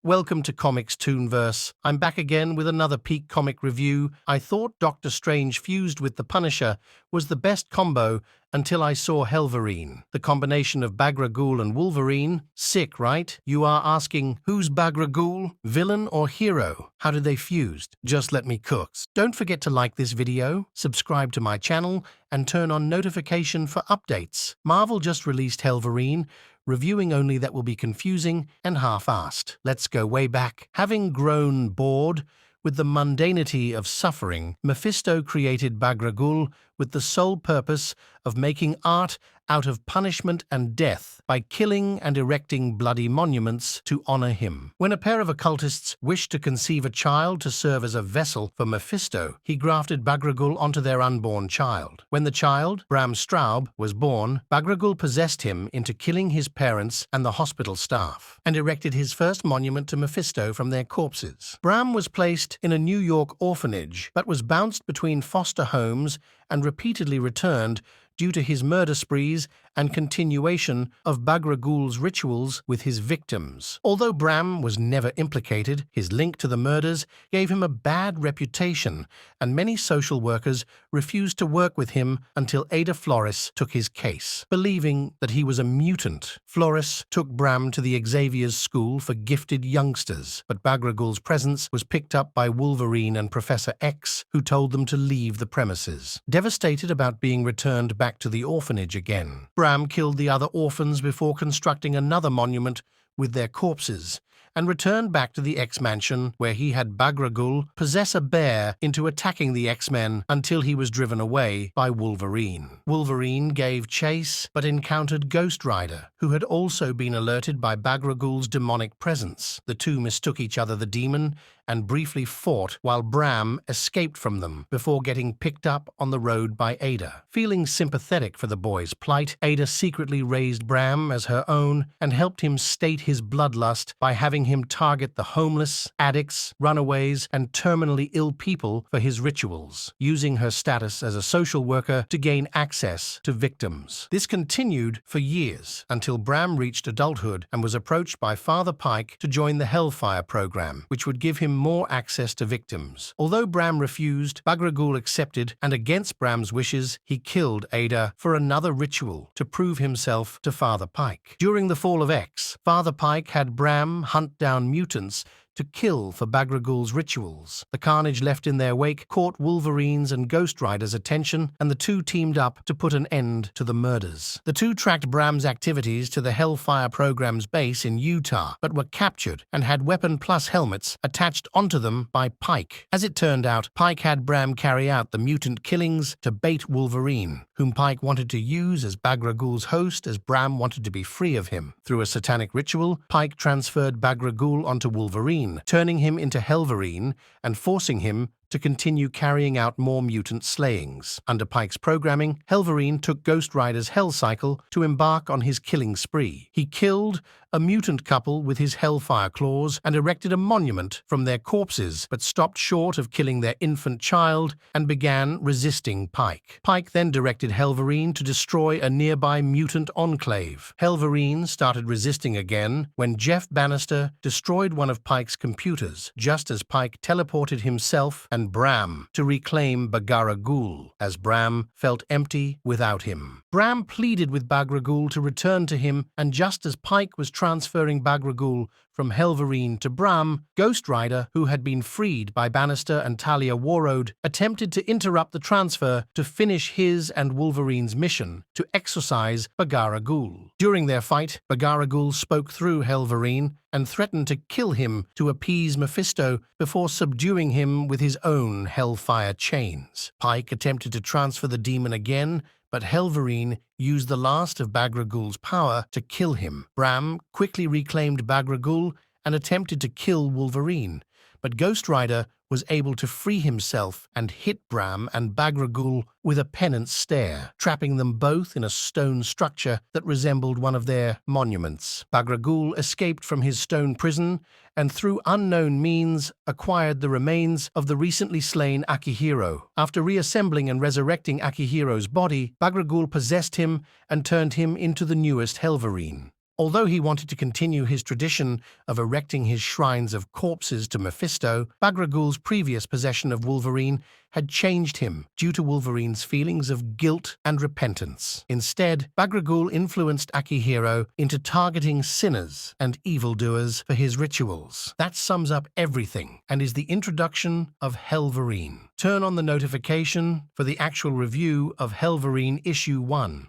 Welcome to Comics Toonverse. I'm back again with another peak comic review. I thought Doctor Strange fused with the Punisher was the best combo until I saw Hellverine. The combination of Bagra-Ghul and Wolverine. Sick, right? You are asking, who's Bagra-Ghul? Villain or hero? How did they fuse? Just let me cook. Don't forget to like this video, subscribe to my channel, and turn on notification for updates. Marvel just released Hellverine. Reviewing only that will be confusing and half-assed. Let's go way back. Having grown bored with the mundanity of suffering, Mephisto created Bagra-Ghul with the sole purpose of making art out of punishment and death by killing and erecting bloody monuments to honor him. When a pair of occultists wished to conceive a child to serve as a vessel for Mephisto, he grafted Bagra-Ghul onto their unborn child. When the child, Bram Straub, was born, Bagra-Ghul possessed him into killing his parents and the hospital staff, and erected his first monument to Mephisto from their corpses. Bram was placed in a New York orphanage, but was bounced between foster homes and repeatedly returned due to his murder sprees and continuation of Bagra-Ghul's rituals with his victims. Although Bram was never implicated, his link to the murders gave him a bad reputation, and many social workers refused to work with him until Ada Flores took his case. Believing that he was a mutant, Flores took Bram to the Xavier's School for Gifted Youngsters, but Bagra-Ghul's presence was picked up by Wolverine and Professor X, who told them to leave the premises. Devastated about being returned back to the orphanage again, Bram killed the other orphans before constructing another monument with their corpses, and returned back to the X-Mansion, where he had Bagra-Ghul possess a bear into attacking the X-Men until he was driven away by Wolverine. Wolverine gave chase, but encountered Ghost Rider, who had also been alerted by Bagra-Ghul's demonic presence. The two mistook each other the demon and briefly fought while Bram escaped from them before getting picked up on the road by Ada. Feeling sympathetic for the boy's plight, Ada secretly raised Bram as her own and helped him state his bloodlust by having him target the homeless, addicts, runaways, and terminally ill people for his rituals, using her status as a social worker to gain access to victims. This continued for years until Bram reached adulthood and was approached by Father Pike to join the Hellfire program, which would give him more access to victims. Although Bram refused, Bagra-Ghul accepted, and against Bram's wishes, he killed Ada for another ritual to prove himself to Father Pike. During the fall of X, Father Pike had Bram hunt down mutants to kill for Bagra-Ghul's rituals. The carnage left in their wake caught Wolverine's and Ghost Rider's attention, and the two teamed up to put an end to the murders. The two tracked Bram's activities to the Hellfire program's base in Utah, but were captured and had Weapon Plus helmets attached onto them by Pike. As it turned out, Pike had Bram carry out the mutant killings to bait Wolverine, whom Pike wanted to use as Bagra-Ghul's host, as Bram wanted to be free of him. Through a satanic ritual, Pike transferred Bagra-Ghul onto Wolverine, turning him into Hellverine and forcing him to continue carrying out more mutant slayings. Under Pike's programming, Hellverine took Ghost Rider's Hell Cycle to embark on his killing spree. He killed a mutant couple with his Hellfire claws and erected a monument from their corpses, but stopped short of killing their infant child and began resisting Pike. Pike then directed Hellverine to destroy a nearby mutant enclave. Hellverine started resisting again when Jeff Bannister destroyed one of Pike's computers, just as Pike teleported himself and Bram to reclaim Bagra-Ghul, as Bram felt empty without him. Bram pleaded with Bagra-Ghul to return to him, and just as Pike was transferring Bagra-Ghul from Hellverine to Bram, Ghost Rider, who had been freed by Bannister and Talia Warroad, attempted to interrupt the transfer to finish his and Wolverine's mission to exorcise Bagra-Ghul. During their fight, Bagra-Ghul spoke through Hellverine and threatened to kill him to appease Mephisto before subduing him with his own Hellfire chains. Pike attempted to transfer the demon again, but Hellverine used the last of Bagra-Ghul's power to kill him. Bram quickly reclaimed Bagra-Ghul and attempted to kill Wolverine, but Ghost Rider was able to free himself and hit Bram and Bagra-Ghul with a penance stare, trapping them both in a stone structure that resembled one of their monuments. Bagra-Ghul escaped from his stone prison and through unknown means acquired the remains of the recently slain Akihiro. After reassembling and resurrecting Akihiro's body, Bagra-Ghul possessed him and turned him into the newest Hellverine. Although he wanted to continue his tradition of erecting his shrines of corpses to Mephisto, Bagra-Ghul's previous possession of Wolverine had changed him due to Wolverine's feelings of guilt and repentance. Instead, Bagra-Ghul influenced Akihiro into targeting sinners and evildoers for his rituals. That sums up everything and is the introduction of Hellverine. Turn on the notification for the actual review of Hellverine Issue 1.